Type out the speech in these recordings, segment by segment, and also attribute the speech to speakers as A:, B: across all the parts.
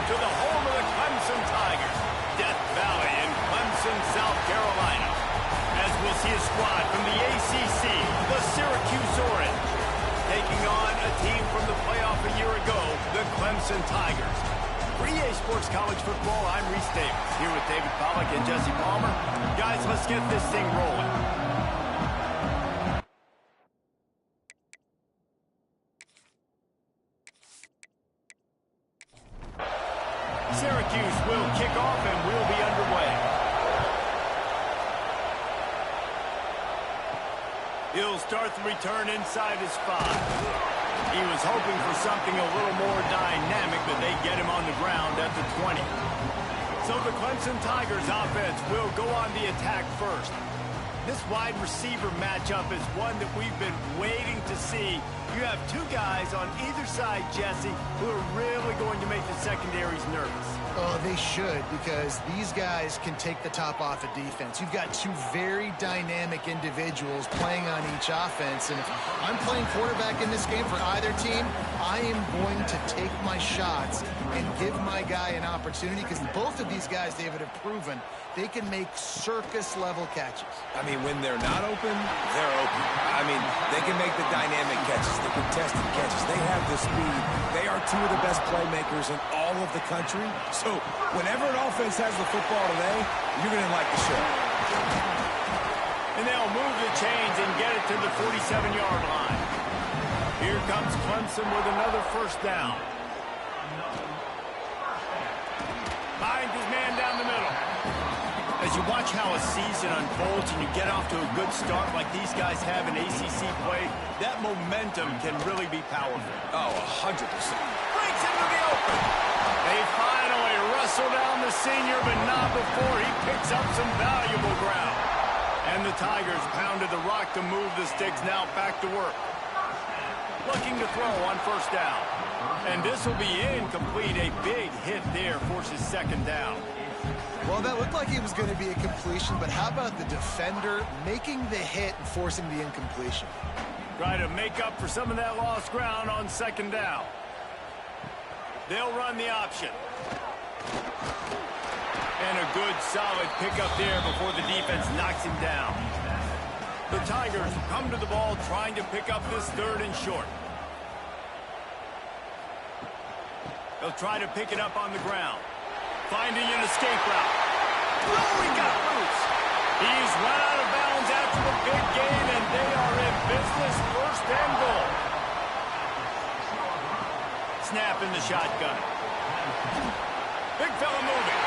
A: to the home of the Clemson Tigers, Death Valley in Clemson, South Carolina. As we'll see a squad from the ACC, the Syracuse Orange, taking on a team from the playoff a year ago, the Clemson Tigers. For EA Sports College Football, I'm Reese Davis, here with David Pollack and Jesse Palmer. Guys, let's get this thing rolling. Syracuse will kick off and we'll be underway. He'll start the return inside his 5. He was hoping for something a little more dynamic, but they get him on the ground at the 20. So the Clemson Tigers offense will go on the attack first. This wide receiver matchup is one that we've been waiting to see. You have two guys on either side, Jesse, who are really going to make the secondaries nervous.
B: Oh, they should, because these guys can take the top off of defense. You've got two very dynamic individuals playing on each offense, and if I'm playing quarterback in this game for either team, I am going to take my shots and give my guy an opportunity, because both of these guys, David, have proven they can make circus-level catches.
C: I mean, when they're not open, they're open. I mean, they can make the dynamic catches, the contested catches. They have the speed. They are two of the best playmakers in all of the country. So whenever an offense has the football today, you're going to like the show.
A: And they'll move the chains and get it to the 47-yard line. Here comes Clemson with another first down. Finds his man down the middle. As you watch how a season unfolds and you get off to a good start like these guys have in ACC play, that momentum can really be powerful.
C: Oh, 100%.
A: Breaks into the open. They finally wrestle down the senior, but not before he picks up some valuable ground. And the Tigers pounded the rock to move the sticks, now back to work. Looking to throw on first down. And this will be incomplete. A big hit there forces second down.
B: Well, that looked like it was going to be a completion, but how about the defender making the hit and forcing the incompletion?
A: Try to make up for some of that lost ground on second down. They'll run the option. And a good, solid pickup there before the defense knocks him down. The Tigers come to the ball trying to pick up this third and short. They'll try to pick it up on the ground. Finding an escape route. Oh, he got loose. He's run out of bounds after the big gain, and they are in business, first and goal. Snap in the shotgun. Big fella moving.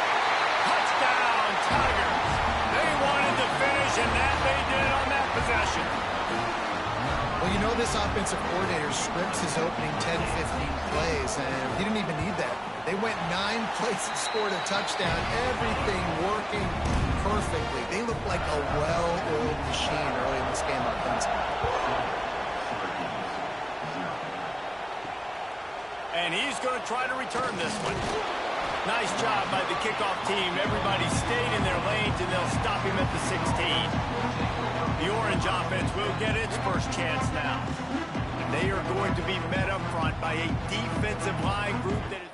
A: Touchdown, Tigers. They wanted to finish, and that they did on that possession.
B: Well, you know this offensive coordinator scripts his opening 10, 15 plays, and he didn't even need that. They went 9 plays and scored a touchdown, everything working perfectly. They look like a well-oiled machine early in this game offensively.
A: And he's going to try to return this one. Nice job by the kickoff team. Everybody stayed in their lanes, and they'll stop him at the 16. The Orange offense will get its first chance now. They are going to be met up front by a defensive line group that is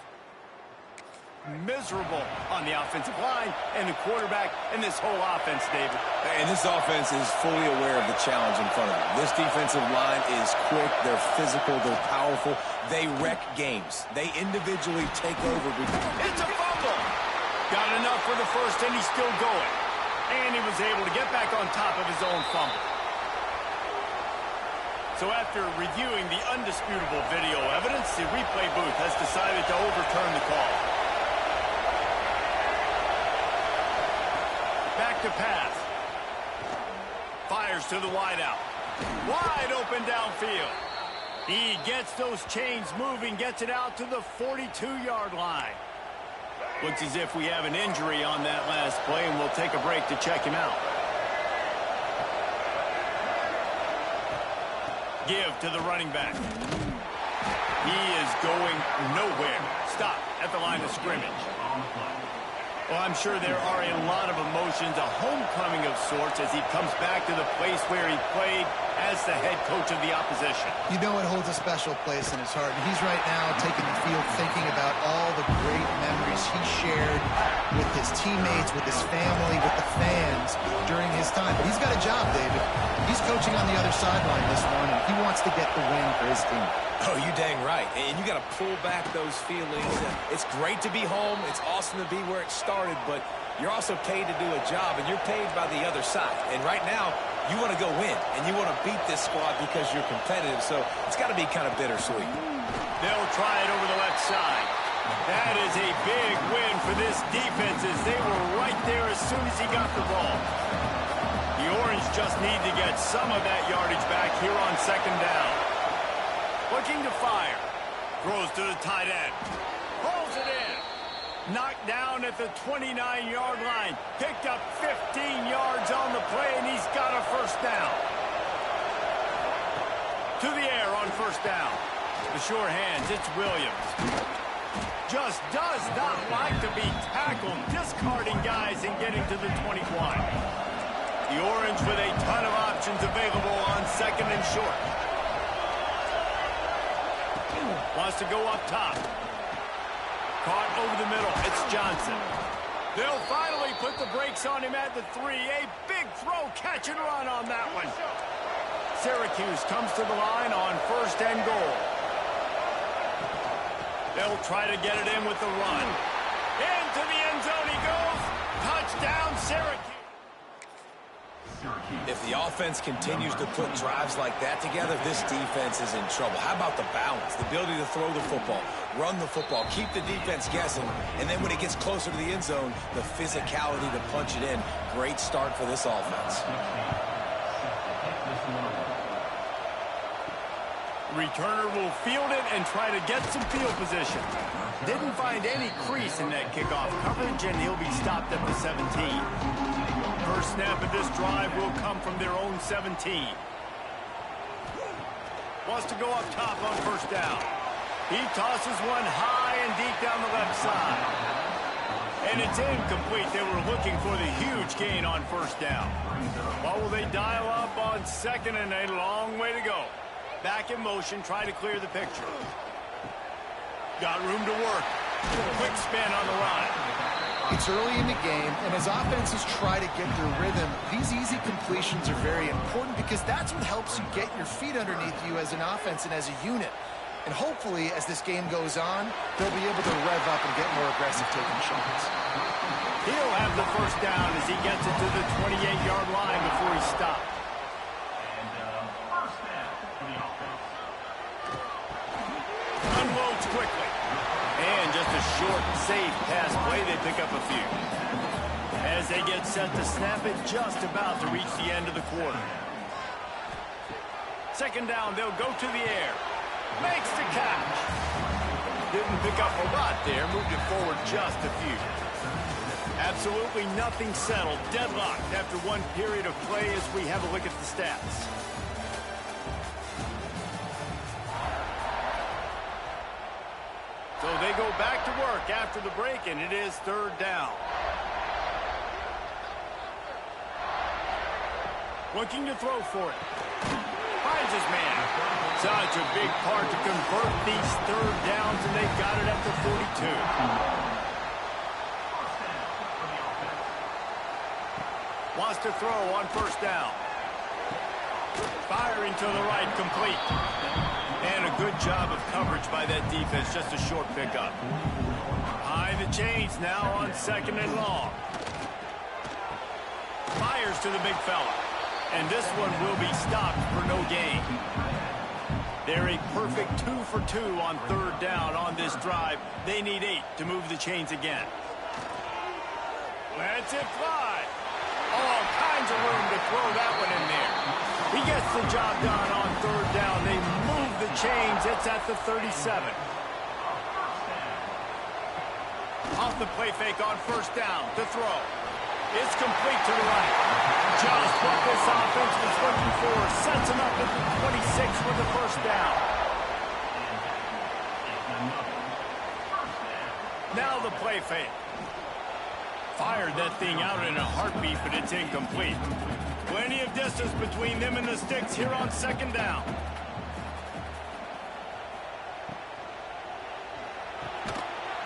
A: miserable on the offensive line, and the quarterback and this whole offense, David.
C: And this offense is fully aware of the challenge in front of them. This defensive line is quick, they're physical, they're powerful. They wreck games. They individually take over.
A: It's a fumble. Got enough for the first, and he's still going. And he was able to get back on top of his own fumble. So after reviewing the undisputable video evidence, the replay booth has decided to overturn the call. Back to pass. Fires to the wideout. Wide open downfield. He gets those chains moving, gets it out to the 42-yard line. Looks as if we have an injury on that last play, and we'll take a break to check him out. Give to the running back. He is going nowhere. Stop at the line of scrimmage. Well, I'm sure there are a lot of emotions, a homecoming of sorts as he comes back to the place where he played as the head coach of the opposition.
B: You know it holds a special place in his heart. And he's right now taking the field thinking about all the great memories he shared with his teammates, with his family, with the fans during his time. But he's got a job, David. He's coaching on the other sideline this one, and he wants to get the win for his team.
C: Oh, you dang right. And you got to pull back those feelings. It's great to be home. It's awesome to be where it started, but you're also paid to do a job, and you're paid by the other side. And right now, you want to go win, and you want to beat this squad because you're competitive, so it's got to be kind of bittersweet.
A: They'll try it over the left side. That is a big win for this defense as they were right there as soon as he got the ball. The Orange just need to get some of that yardage back here on second down. Looking to fire. Throws to the tight end. Pulls it in. Knocked down at the 29-yard line. Picked up 15 yards on the play, and he's got a first down. To the air on first down. The sure hands, it's Williams. Just does not like to be tackled, discarding guys and getting to the 21. The Orange with a ton of options available on second and short. Wants to go up top. Caught over the middle. It's Johnson. They'll finally put the brakes on him at the 3. A big throw, catch and run on that one. Syracuse comes to the line on first and goal. They'll try to get it in with the run. Into the end zone he goes. Touchdown, Syracuse.
C: If the offense continues to put drives like that together, this defense is in trouble. How about the balance, the ability to throw the football, run the football, keep the defense guessing, and then when it gets closer to the end zone, the physicality to punch it in. Great start for this offense.
A: Returner will field it and try to get some field position. Didn't find any crease in that kickoff coverage, and he'll be stopped at the 17. First snap of this drive will come from their own 17. Wants to go up top on first down. He tosses one high and deep down the left side. And it's incomplete. They were looking for the huge gain on first down. What will they dial up on second, and a long way to go. Back in motion, try to clear the picture. Got room to work. Quick spin on the run.
B: It's early in the game, and as offenses try to get their rhythm, these easy completions are very important because that's what helps you get your feet underneath you as an offense and as a unit. And hopefully, as this game goes on, they'll be able to rev up and get more aggressive taking shots.
A: He'll have the first down as he gets it to the 28-yard line before he stopped. Unloads quickly. And just a short, safe pass play, they pick up a few. As they get set to snap it, just about to reach the end of the quarter. Second down, they'll go to the air. Makes the catch. Didn't pick up a lot there, moved it forward just a few. Absolutely nothing settled, deadlocked after one period of play as we have a look at the stats. So they go back to work after the break, and it is third down. Looking to throw for it. Finds his man. Such a big part to convert these third downs, and they've got it at the 42. Wants to throw on first down. Firing to the right, complete. And a good job of coverage by that defense, just a short pickup. Behind the chains now on second and long. Fires to the big fella. And this one will be stopped for no gain. They're a perfect 2 for 2 on third down on this drive. They need 8 to move the chains again. Lets it fly. All kinds of room to throw that one in there. He gets the job done on third down. They move the chains. It's at the 37. Off the play fake on first down to throw. It's complete to the right. Just what this offense was looking for. Sets him up at the 26 for the first down. Now the play fake. fired that thing out in a heartbeat, but it's incomplete. Plenty of distance between them and the sticks here on second down.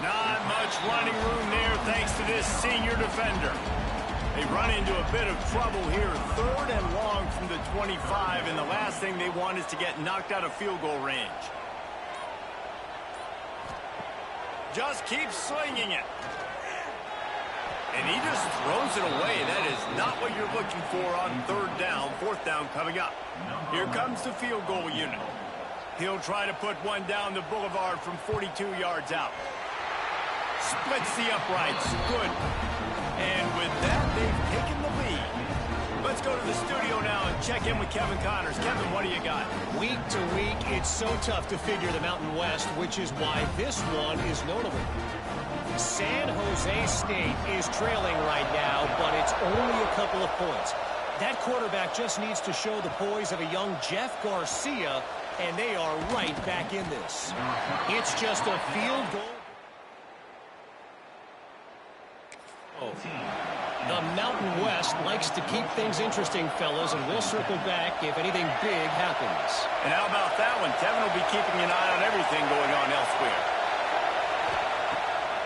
A: Not much running room there thanks to this senior defender. They run into a bit of trouble here. 3rd and long from the 25, and the last thing they want is to get knocked out of field goal range. Just keeps slinging it. And he just throws it away. That is not what you're looking for on 3rd down. 4th down coming up. Here comes the field goal unit. He'll try to put one down the boulevard from 42 yards out. Splits the uprights. Good. And with that, they've taken the lead. Let's go to the studio now and check in with Kevin Connors. Kevin, what do you got?
D: Week to week, it's so tough to figure the Mountain West, which is why this one is notable. San Jose State is trailing right now, but it's only a couple of points. That quarterback just needs to show the poise of a young Jeff Garcia, and they are right back in this. It's just a field goal. The Mountain West likes to keep things interesting, fellas, and we'll circle back if anything big happens.
A: And how about that one? Kevin will be keeping an eye on everything going on elsewhere.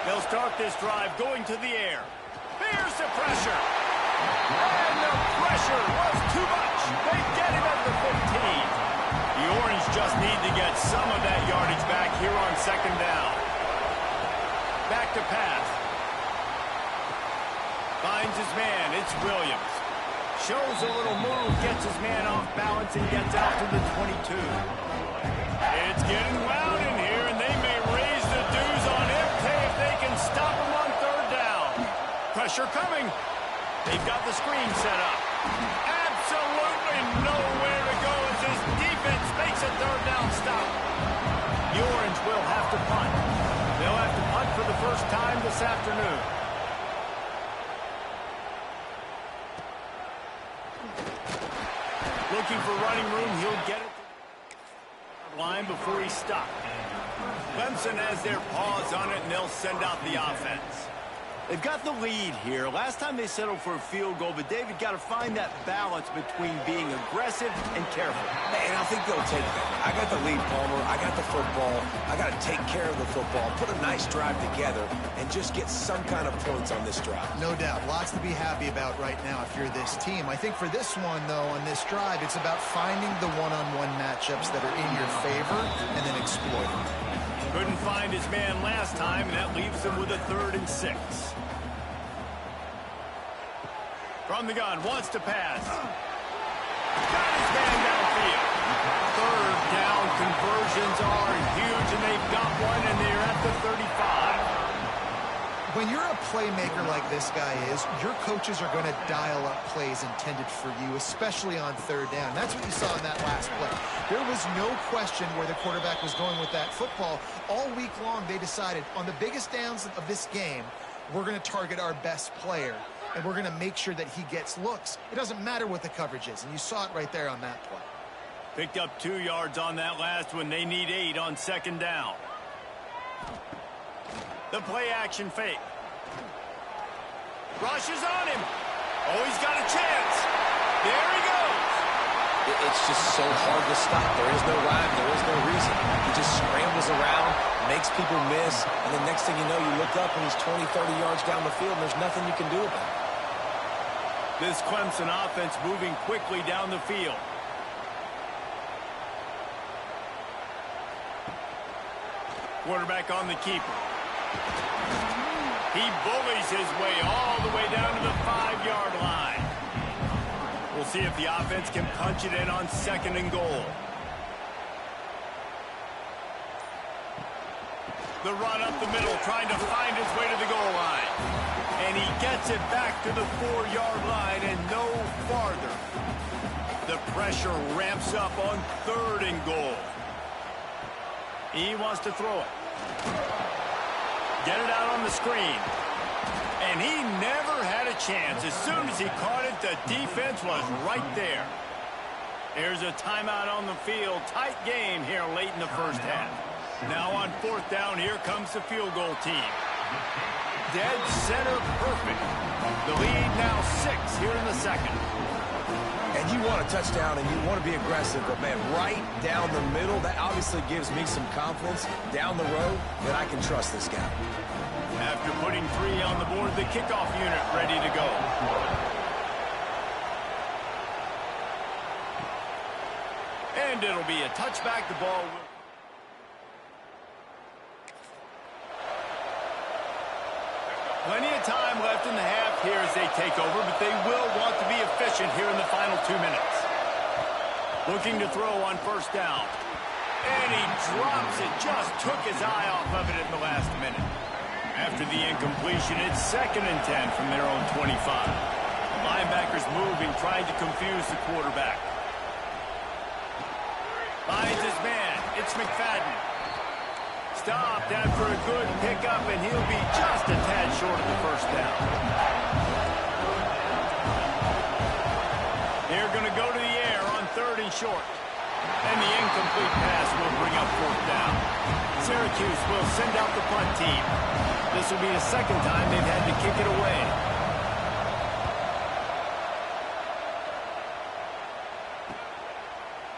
A: They'll start this drive going to the air. Here's the pressure. And the pressure was too much. They get him at the 15. The Orange just need to get some of that yardage back here on second down. Back to pass. Finds his man. It's Williams. Shows a little move. Gets his man off balance and gets out to the 22. It's getting loud in here, and they may raise the dues on MK if they can stop him on 3rd down. Pressure coming. They've got the screen set up. Absolutely nowhere to go as this defense makes a 3rd down stop. The Orange will have to punt. They'll have to punt for the first time this afternoon. Looking for running room, he'll get it to the line before he's stopped. Clemson has their paws on it, and they'll send out the offense. They've got the lead here. Last time they settled for a field goal, but David got to find that balance between being aggressive and careful.
C: And I think they'll take that. I got the lead, Palmer. I got the football. I got to take care of the football, put a nice drive together, and just get some kind of points on this drive.
B: No doubt. Lots to be happy about right now if you're this team. I think for this one, though, on this drive, it's about finding the one-on-one matchups that are in your favor and then exploiting.
A: Couldn't find his man last time, and that leaves him with a 3rd and 6. From the gun, wants to pass. Got his man downfield. 3rd down conversions are huge, and they've got one, and they're at the 35.
B: When you're a playmaker like this guy is, your coaches are going to dial up plays intended for you, especially on 3rd down. That's what you saw in that last play. There was no question where the quarterback was going with that football. All week long, they decided on the biggest downs of this game, we're going to target our best player, and we're going to make sure that he gets looks. It doesn't matter what the coverage is, and you saw it right there on that play.
A: Picked up 2 yards on that last one. They need 8 on second down. The play action fake. Rushes on him. Oh, he's got a chance. There he goes.
C: It's just so hard to stop. There is no rhyme. There is no reason. He just scrambles around, makes people miss, and the next thing you know, you look up and he's 20, 30 yards down the field, and there's nothing you can do about it.
A: This Clemson offense moving quickly down the field. Quarterback on the keeper. He bullies his way all the way down to the 5-yard line. We'll see if the offense can punch it in on 2nd and goal. The run up the middle, trying to find his way to the goal line. And he gets it back to the 4-yard line and no farther. The pressure ramps up on 3rd and goal. He wants to throw it. Get it out on the screen. And he never had a chance. As soon as he caught it, the defense was right there. There's a timeout on the field. Tight game here late in the first half. Now on 4th down, here comes the field goal team. Dead center perfect. The lead now 6 here in the second.
C: And you want a touchdown and you want to be aggressive, but man, right down the middle, that obviously gives me some confidence down the road that I can trust this guy.
A: After putting 3 on the board, the kickoff unit ready to go. And it'll be a touchback. The ball will... Plenty of time left in the half here as they take over, but they will want to be efficient here in the final 2 minutes. Looking to throw on first down. And he drops it. Just took his eye off of it in the last minute. After the incompletion, it's 2nd and 10 from their own 25. Linebackers moving, trying to confuse the quarterback. Finds his man. It's McFadden. Stopped after a good pickup, and he'll be just a tad short of the first down. They're going to go to the air on 3rd and short. And the incomplete pass will bring up 4th down. Syracuse will send out the punt team. This will be the 2nd time they've had to kick it away.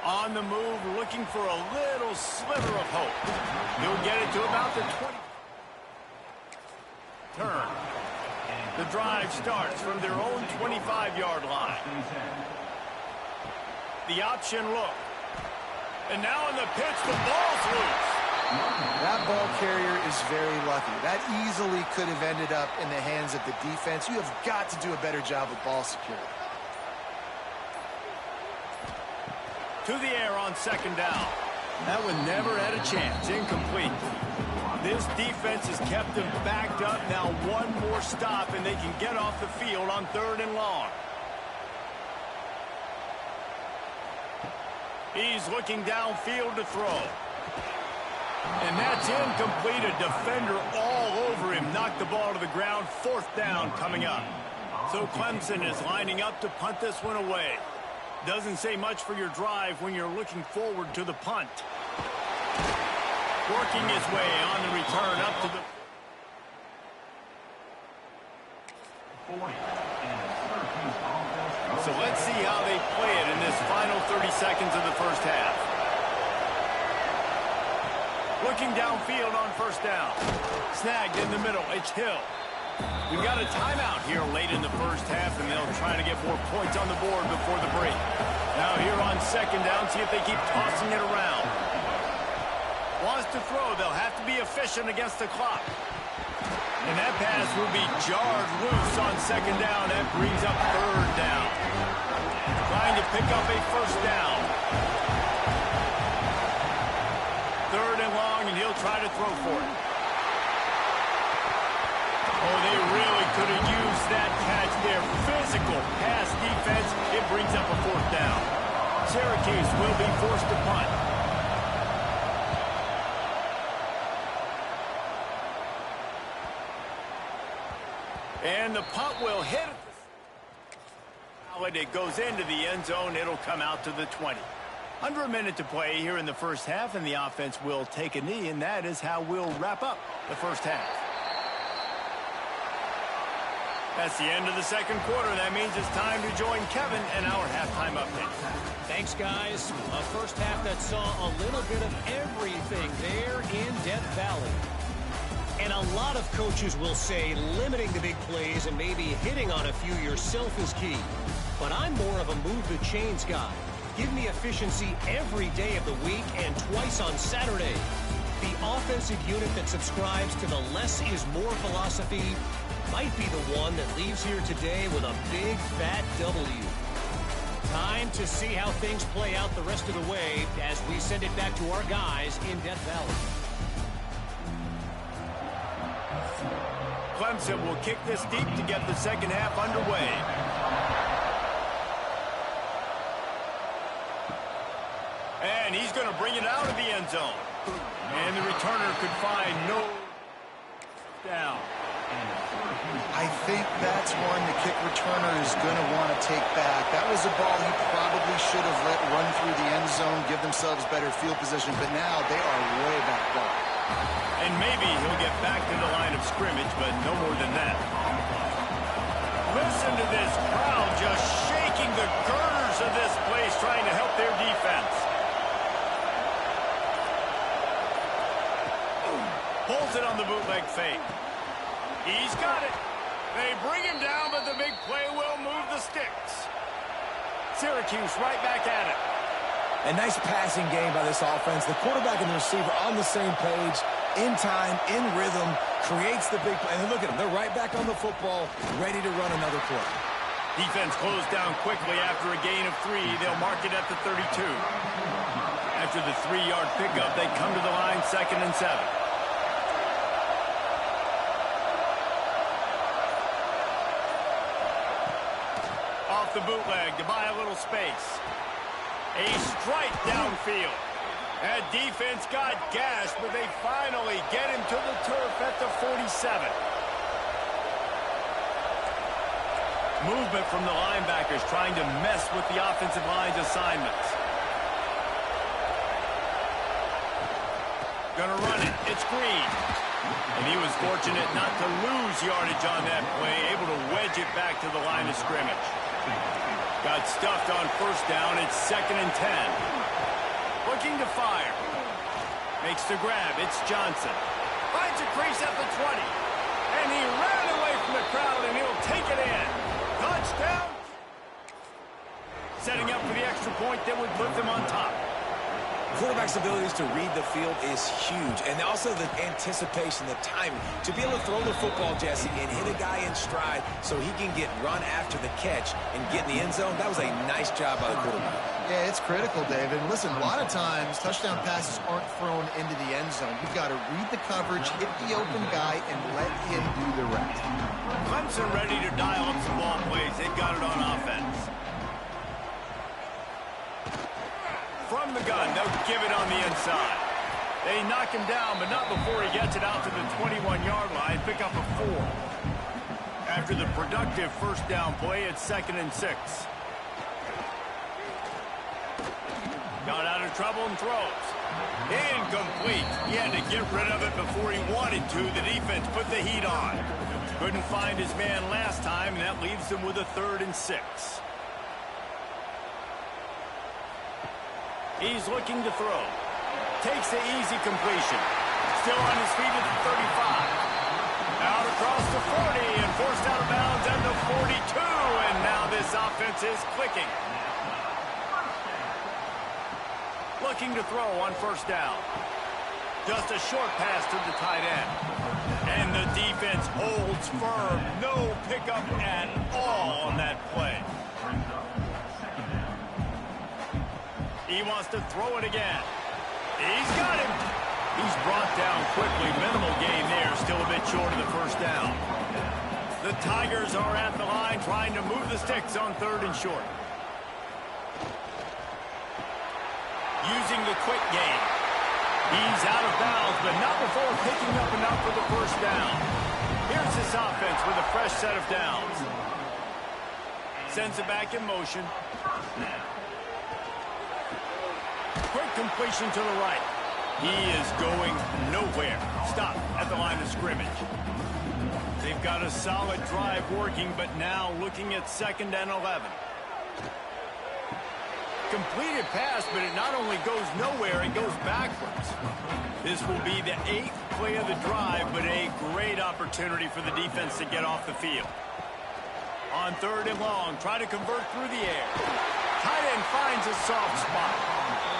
A: On the move, looking for a little sliver of hope. He'll get it to about the 20. Turn. The drive starts from their own 25-yard line. The option look. And now in the pitch, the ball's loose.
B: That ball carrier is very lucky. That easily could have ended up in the hands of the defense. You have got to do a better job with ball security.
A: To the air on 2nd down. That one never had a chance. Incomplete. This defense has kept them backed up. Now one more stop, and they can get off the field on 3rd and long. He's looking downfield to throw. And that's incomplete. A defender all over him. Knocked the ball to the ground. 4th down coming up. So Clemson is lining up to punt this one away. Doesn't say much for your drive when you're looking forward to the punt. Working his way on the return up to the... So let's see how they play it in this final 30 seconds of the first half. Looking downfield on 1st down. Snagged in the middle. It's Hill. We've got a timeout here late in the first half, and they'll try to get more points on the board before the break. Now here on 2nd down, see if they keep tossing it around. Wants to throw. They'll have to be efficient against the clock. And that pass will be jarred loose on 2nd down. That brings up 3rd down. Trying to pick up a 1st down. 3rd and long, and he'll try to throw for it. Oh, they really could have used that catch there. Physical pass defense. It brings up a 4th down. Syracuse will be forced to punt. And the punt will hit it. It goes into the end zone. It'll come out to the 20. Under a minute to play here in the first half, and the offense will take a knee, and that is how we'll wrap up the first half. That's the end of the 2nd quarter. That means it's time to join Kevin and our halftime update.
D: Thanks, guys. A first half that saw a little bit of everything there in Death Valley. And a lot of coaches will say limiting the big plays and maybe hitting on a few yourself is key. But I'm more of a move the chains guy. Give me efficiency every day of the week and twice on Saturday. The offensive unit that subscribes to the less is more philosophy might be the one that leaves here today with a big fat W. Time to see how things play out the rest of the way as we send it back to our guys in Death Valley.
A: Clemson will kick this deep to get the second half underway. And he's going to bring it out of the end zone. And the returner could find no down.
B: I think that's one the kick returner is going to want to take back. That was a ball he probably should have let run through the end zone, give themselves better field position, but now they are way back up.
A: And maybe he'll get back to the line of scrimmage, but no more than that. Listen to this crowd just shaking the girders of this place, trying to help their defense. Pulls it on the bootleg fake. He's got it. They bring him down, but the big play will move the sticks. Syracuse right back at it.
C: A nice passing game by this offense. The quarterback and the receiver on the same page, in time, in rhythm, creates the big play. And look at them. They're right back on the football, ready to run another play.
A: Defense closed down quickly after a gain of 3. They'll mark it at the 32. After the 3-yard pickup, they come to the line, 2nd and 7. Off the bootleg to buy a little space. A strike downfield. That defense got gashed, but they finally get him to the turf at the 47. Movement from the linebackers trying to mess with the offensive line's assignments. Gonna run it. It's Green. And he was fortunate not to lose yardage on that play, able to wedge it back to the line of scrimmage. Got stuffed on 1st down. It's 2nd and 10. Looking to fire. Makes the grab. It's Johnson. Finds a crease at the 20. And he ran away from the crowd, and he'll take it in. Touchdown. Setting up for the extra point that would put them on top.
C: Quarterback's abilities to read the field is huge, and also the anticipation, the timing. To be able to throw the football, Jesse, and hit a guy in stride so he can get run after the catch and get in the end zone, that was a nice job by the quarterback.
B: Yeah, it's critical, David. Listen, a lot of times, touchdown passes aren't thrown into the end zone. You've got to read the coverage, hit the open guy, and let him do the rest.
A: Clemson ready to dial up some ball plays. They've got it on offense. From the gun, they'll give it on the inside. They knock him down, but not before he gets it out to the 21-yard line. Pick up a 4. After the productive 1st down play, it's 2nd and 6. Got out of trouble and throws. Incomplete. He had to get rid of it before he wanted to. The defense put the heat on. Couldn't find his man last time, and that leaves him with a 3rd and 6. He's looking to throw. Takes the easy completion. Still on his feet at the 35. Out across the 40 and forced out of bounds at the 42. And now this offense is clicking. Looking to throw on 1st down. Just a short pass to the tight end. And the defense holds firm. No pickup at all on that play. He wants to throw it again. He's got him. He's brought down quickly. Minimal gain there. Still a bit short of the 1st down. The Tigers are at the line trying to move the sticks on 3rd and short. Using the quick game. He's out of bounds, but not before picking up enough for the 1st down. Here's this offense with a fresh set of downs. Sends it back in motion. Quick completion to the right. He is going nowhere. Stop at the line of scrimmage. They've got a solid drive working, but now looking at 2nd and 11. Completed pass, but it not only goes nowhere, it goes backwards. This will be the 8th play of the drive, but a great opportunity for the defense to get off the field. On 3rd and long, try to convert through the air. Tight end finds a soft spot.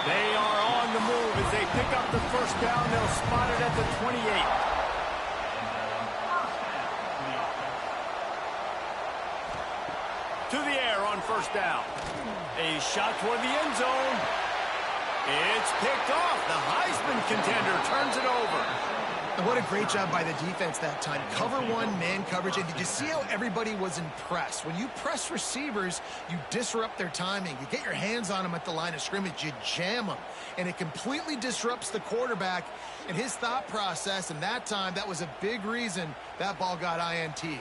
A: They are on the move as they pick up the 1st down. They'll spot it at the 28. To the air on 1st down. A shot toward the end zone. It's picked off. The Heisman contender turns it over.
B: And what a great job by the defense that time. Cover 1, man coverage. And did you see how everybody was impressed? When you press receivers, you disrupt their timing. You get your hands on them at the line of scrimmage. You jam them. And it completely disrupts the quarterback and his thought process. And that time, that was a big reason that ball got INT'd.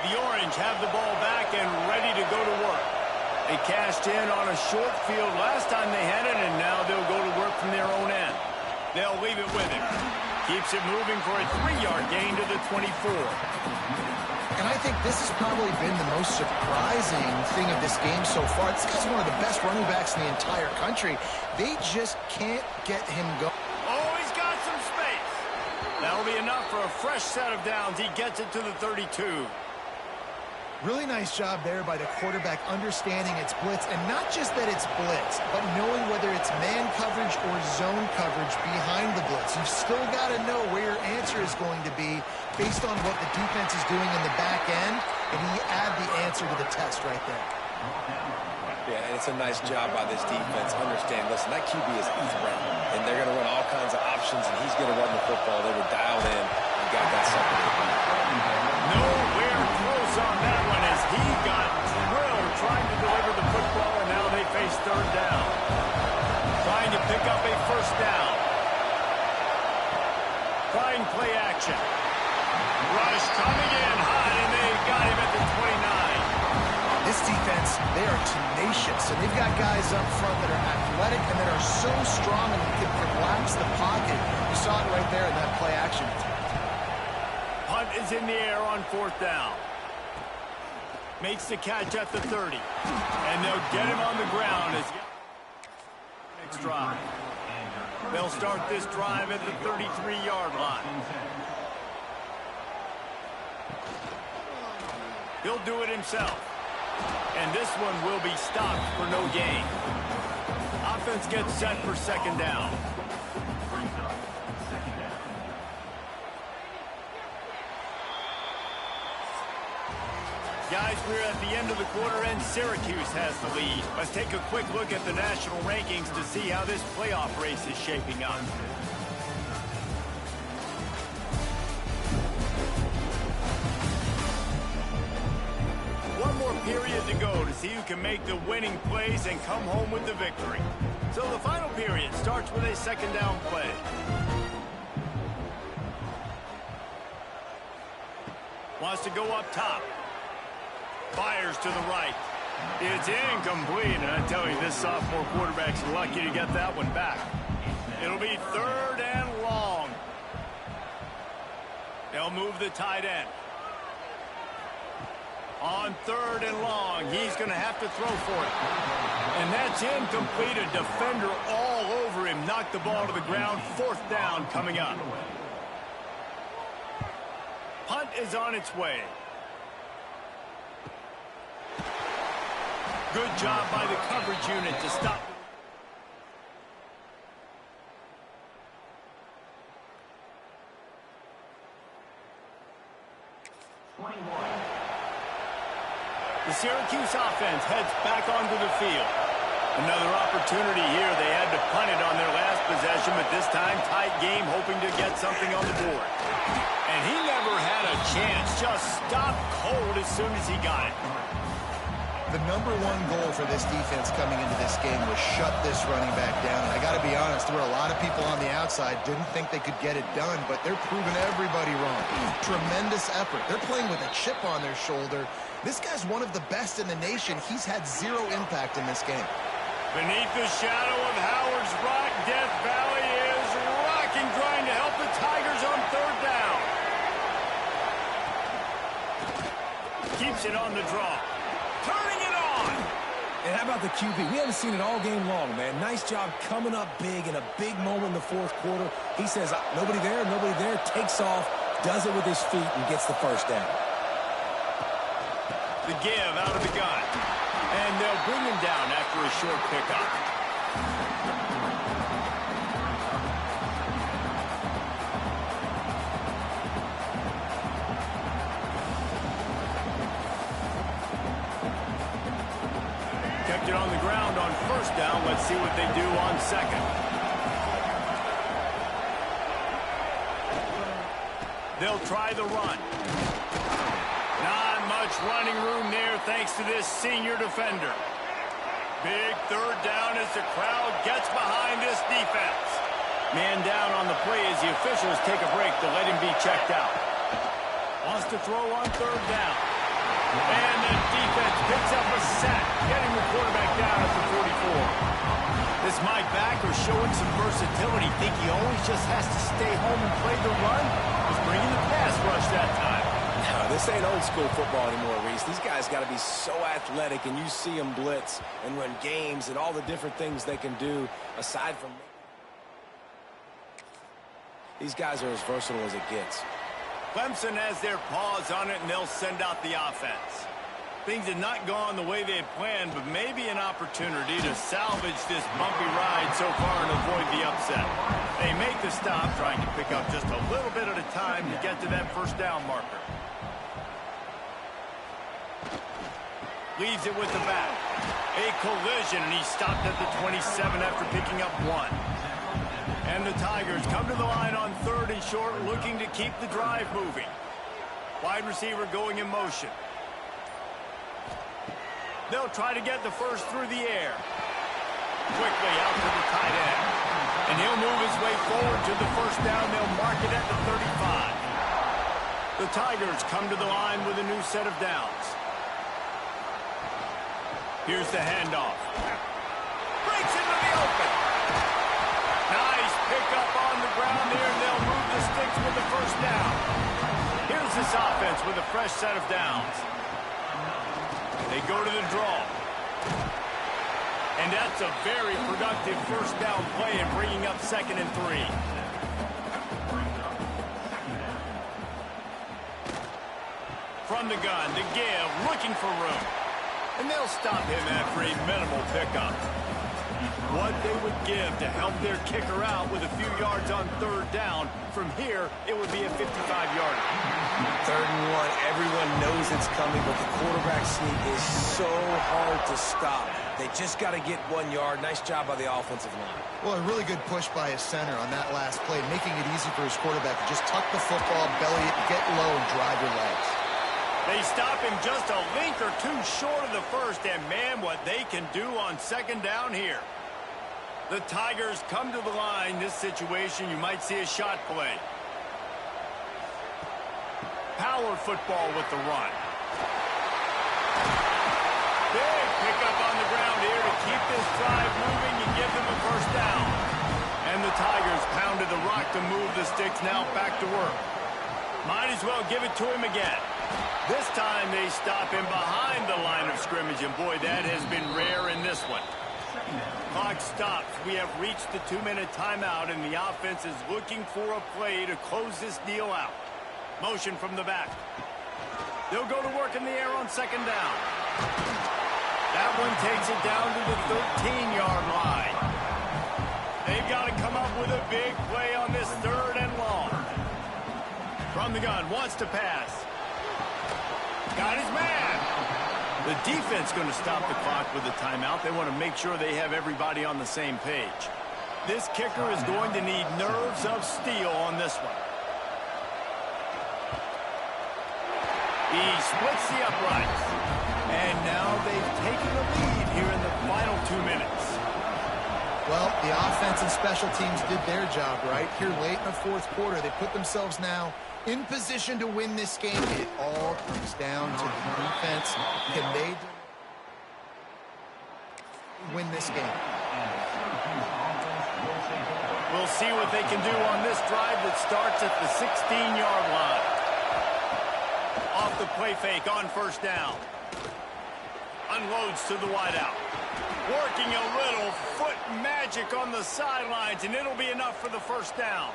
A: The Orange have the ball back and ready to go to work. They cashed in on a short field last time they had it, and now they'll go to work from their own end. They'll leave it with him. Keeps it moving for a 3-yard gain to the 24.
B: And I think this has probably been the most surprising thing of this game so far. This guy's one of the best running backs in the entire country. They just can't get him going.
A: Oh, he's got some space. That'll be enough for a fresh set of downs. He gets it to the 32.
B: Really nice job there by the quarterback understanding it's blitz, and not just that it's blitz, but knowing whether it's man coverage or zone coverage behind the blitz. You've still got to know where your answer is going to be based on what the defense is doing in the back end, and you add the answer to the test right there.
C: Yeah, and it's a nice job by this defense. Understand, listen, that QB is a threat, and they're going to run all kinds of options, and he's going to run the football. They were dialed in and got that second.
A: Nowhere close on that one as he got drilled trying to deliver the football, and now they face third down. Trying to pick up a first down. Trying play action. Rush coming in high, and they got him at the 29.
B: This defense, they are tenacious, and they've got guys up front that are athletic and that are so strong and can collapse the pocket. You saw it right there in that play action.
A: Punt is in the air on fourth down. Makes the catch at the 30. And they'll get him on the ground as next drive. They'll start this drive at the 33-yard line. He'll do it himself. And this one will be stopped for no gain. Offense gets set for second down. Guys, we're at the end of the quarter, and Syracuse has the lead. Let's take a quick look at the national rankings to see how this playoff race is shaping up. One more period to go to see who can make the winning plays and come home with the victory. So the final period starts with a second down play. Wants to go up top. Fires to the right. It's incomplete, and I tell you, this sophomore quarterback's lucky to get that one back. It'll be third and long. They'll move the tight end. On third and long, he's going to have to throw for it. And that's incomplete. A defender all over him. Knocked the ball to the ground. Fourth down coming up. Punt is on its way. Good job by the coverage unit to stop. The Syracuse offense heads back onto the field. Another opportunity here. They had to punt it on their last possession, but this time tight game, hoping to get something on the board. And he never had a chance. Just stopped cold as soon as he got it.
B: The number one goal for this defense coming into this game was shut this running back down. And I got to be honest, there were a lot of people on the outside didn't think they could get it done, but they're proving everybody wrong. Tremendous effort. They're playing with a chip on their shoulder. This guy's one of the best in the nation. He's had zero impact in this game.
A: Beneath the shadow of Howard's Rock, Death Valley is rocking, trying to help the Tigers on third down. Keeps it on the draw. Turning it on.
C: And how about the QB? We haven't seen it all game long, man. Nice job coming up big in a big moment in the fourth quarter. He says, nobody there, takes off, does it with his feet, and gets the first down.
A: The give out of the gun. And they'll bring him down after a short pickup. Kept it on the ground on first down. Let's see what they do on second. They'll try the run. Not much running room there thanks to this senior defender. Big third down as the crowd gets behind this defense. Man down on the play as the officials take a break to let him be checked out. Wants to throw on third down. And the defense picks up a sack, getting the quarterback down at the 44. This Mike backer showing some versatility. Think he always just has to stay home and play the run? He's bringing the pass rush that time.
C: No, this ain't old school football anymore, Reese. These guys got to be so athletic, and you see them blitz and run games and all the different things they can do aside from... These guys are as versatile as it gets.
A: Clemson has their paws on it, and they'll send out the offense. Things have not gone the way they had planned, but maybe an opportunity to salvage this bumpy ride so far and avoid the upset. They make the stop, trying to pick up just a little bit at a time to get to that first down marker. Leaves it with the back. A collision, and he stopped at the 27 after picking up 1. And the Tigers come to the line on 3rd and short, looking to keep the drive moving. Wide receiver going in motion. They'll try to get the first through the air. Quickly out to the tight end. And he'll move his way forward to the first down. They'll mark it at the 35. The Tigers come to the line with a new set of downs. Here's the handoff. Breaks into the open. Nice pickup on the ground there, and they'll move the sticks with the first down. Here's this offense with a fresh set of downs. They go to the draw. And that's a very productive first down play and bringing up 2nd and 3. From the gun, to give, looking for room. And they'll stop him after a minimal pickup. What they would give to help their kicker out with a few yards on 3rd down. From here, it would be a 55-yarder.
C: 3rd and 1, everyone knows it's coming, but the quarterback sneak is so hard to stop. They just got to get 1 yard. Nice job by the offensive line.
B: Well, a really good push by his center on that last play, making it easy for his quarterback to just tuck the football, belly it, get low, and drive your legs.
A: They stop him just a link or two short of the first, and man, what they can do on 2nd down here. The Tigers come to the line. This situation, you might see a shot play. Power football with the run. Big pickup on the ground here to keep this drive moving and give them a first down. And the Tigers pounded the rock to move the sticks, now back to work. Might as well give it to him again. This time they stop him behind the line of scrimmage, and boy, that has been rare in this one. Clock stops. We have reached the 2-minute timeout, and the offense is looking for a play to close this deal out. Motion from the back. They'll go to work in the air on 2nd down. That one takes it down to the 13-yard line. They've got to come up with a big play on this 3rd and long. From the gun, wants to pass. Got his man. The defense going to stop the clock with a timeout. They want to make sure they have everybody on the same page. This kicker is going to need nerves of steel on this one. He splits the uprights. And now they've taken the lead here in the final 2 minutes.
B: Well, the offense and special teams did their job right here late in the 4th quarter. They put themselves now in position to win this game. It all comes down to the defense. Can they win this game?
A: We'll see what they can do on this drive that starts at the 16-yard line. Off the play fake on 1st down. Unloads to the wideout. Working a little foot magic on the sidelines, and it'll be enough for the first down.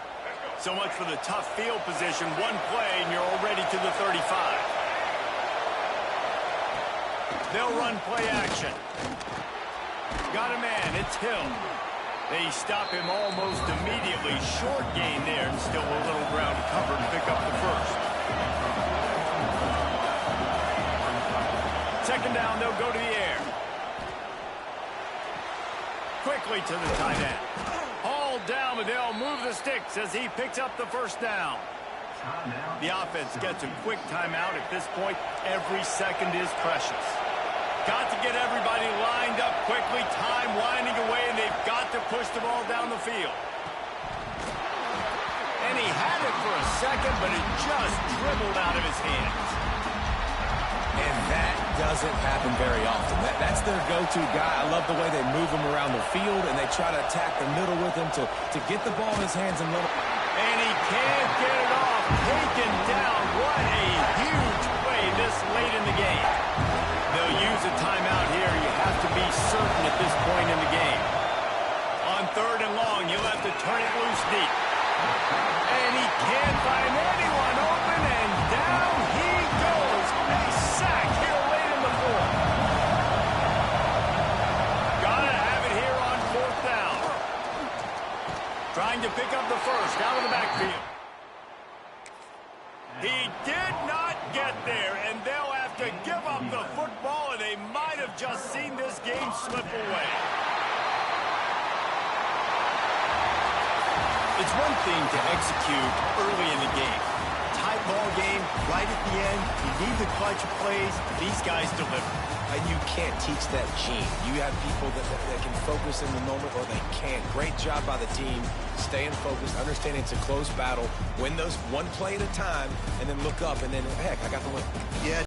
A: So much for the tough field position. One play, and you're already to the 35. They'll run play action. Got a man. It's Hill. They stop him almost immediately. Short gain there, and still a little ground covered to pick up the first. 2nd down, they'll go to the air. Quickly to the tight end. Hauled down, but they'll move the sticks as he picks up the first down. The offense gets a quick timeout. At this point, every second is precious. Got to get everybody lined up quickly. Time winding away, and they've got to push the ball down the field. And he had it for a second, but it just dribbled out of his hands.
C: And doesn't happen very often. That's their go-to guy. I love the way they move him around the field, and they try to attack the middle with him to get the ball in his hands and little.
A: And he can't get it off. Taken down. What a huge play this late in the game. They'll use a timeout here. You have to be certain at this point in the game. On 3rd and long, you'll have to turn it loose deep. And he can't find anyone open, and down he goes. A sack here late in the 4th. Gotta have it here on 4th down. Trying to pick up the first out of the backfield. He did not get there, and they'll have to give up the football, and they might have just seen this game slip away. It's one thing to execute early in the game. Tight ball game, right at the end, you need the clutch plays. These guys deliver.
C: And you can't teach that gene. You have people that can focus in the moment or they can't. Great job by the team, staying focused, understanding it's a close battle, win those one play at a time, and then look up, and then, heck, I got the win.
B: Yeah.